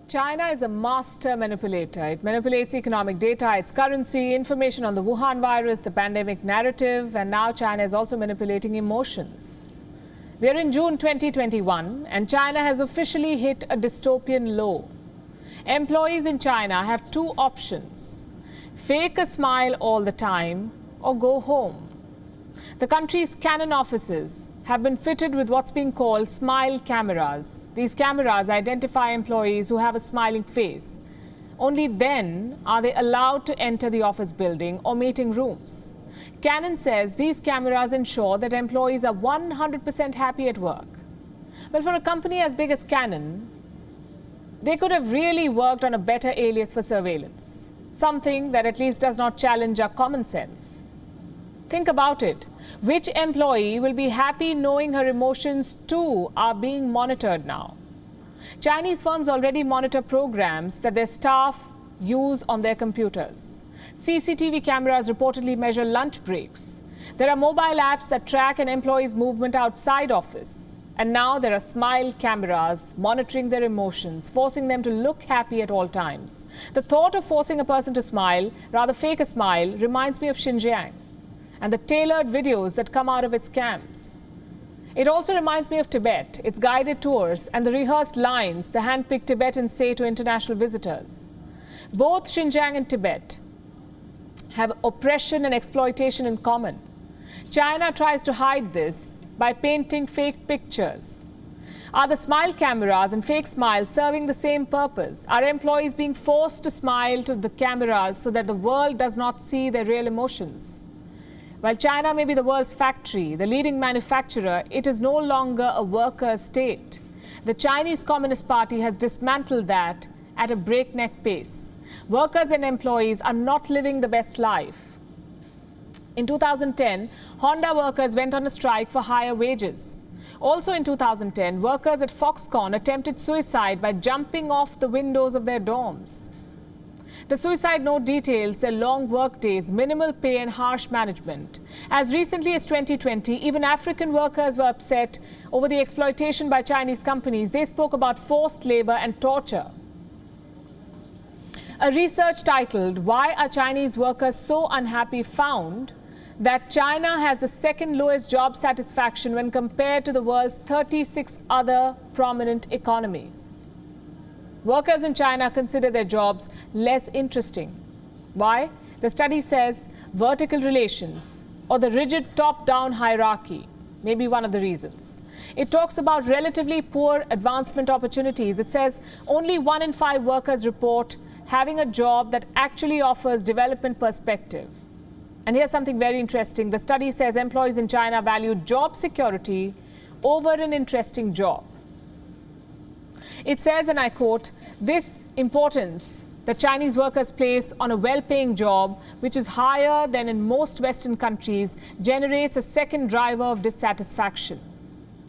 China is a master manipulator. It manipulates economic data, its currency, information on the Wuhan virus, the pandemic narrative, and now China is also manipulating emotions. We are in June 2021, and China has officially hit a dystopian low. Employees in China have two options: fake a smile all the time or go home. The country's Canon offices have been fitted with what's being called smile cameras. These cameras identify employees who have a smiling face. Only then are they allowed to enter the office building or meeting rooms. Canon says these cameras ensure that employees are 100% happy at work. But for a company as big as Canon, they could have really worked on a better alias for surveillance, something that at least does not challenge our common sense. Think about it. Which employee will be happy knowing her emotions too are being monitored now? Chinese firms already monitor programs that their staff use on their computers. CCTV cameras reportedly measure lunch breaks. There are mobile apps that track an employee's movement outside office. And now there are smile cameras monitoring their emotions, forcing them to look happy at all times. The thought of forcing a person to smile, rather fake a smile, reminds me of Xinjiang and the tailored videos that come out of its camps. It also reminds me of Tibet, its guided tours, and the rehearsed lines the hand-picked Tibetans say to international visitors. Both Xinjiang and Tibet have oppression and exploitation in common. China tries to hide this by painting fake pictures. Are the smile cameras and fake smiles serving the same purpose? Are employees being forced to smile to the cameras so that the world does not see their real emotions? While China may be the world's factory, the leading manufacturer, it is no longer a worker state. The Chinese Communist Party has dismantled that at a breakneck pace. Workers and employees are not living the best life. In 2010, Honda workers went on a strike for higher wages. Also in 2010, workers at Foxconn attempted suicide by jumping off the windows of their dorms. The suicide note details their long work days, minimal pay and harsh management. As recently as 2020, even African workers were upset over the exploitation by Chinese companies. They spoke about forced labor and torture. A research titled "Why Are Chinese Workers So Unhappy?" found that China has the second lowest job satisfaction when compared to the world's 36 other prominent economies. Workers in China consider their jobs less interesting. Why? The study says vertical relations or the rigid top-down hierarchy may be one of the reasons. It talks about relatively poor advancement opportunities. It says only 1 in 5 workers report having a job that actually offers development perspective. And here's something very interesting. The study says employees in China value job security over an interesting job. It says, and I quote, "This importance that Chinese workers place on a well-paying job, which is higher than in most Western countries, generates a second driver of dissatisfaction."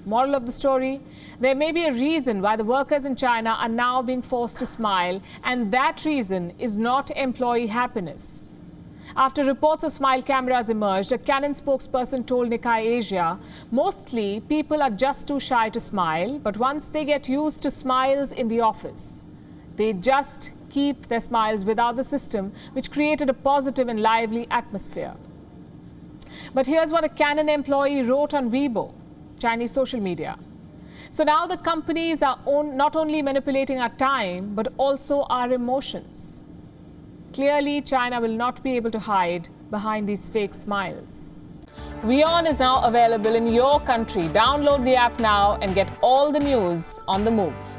Moral of the story? There may be a reason why the workers in China are now being forced to smile, and that reason is not employee happiness. After reports of smile cameras emerged, a Canon spokesperson told Nikkei Asia, mostly people are just too shy to smile, but once they get used to smiles in the office, they just keep their smiles without the system, which created a positive and lively atmosphere. But here's what a Canon employee wrote on Weibo, Chinese social media. So now the companies are not only manipulating our time, but also our emotions. Clearly, China will not be able to hide behind these fake smiles. WION is now available in your country. Download the app now and get all the news on the move.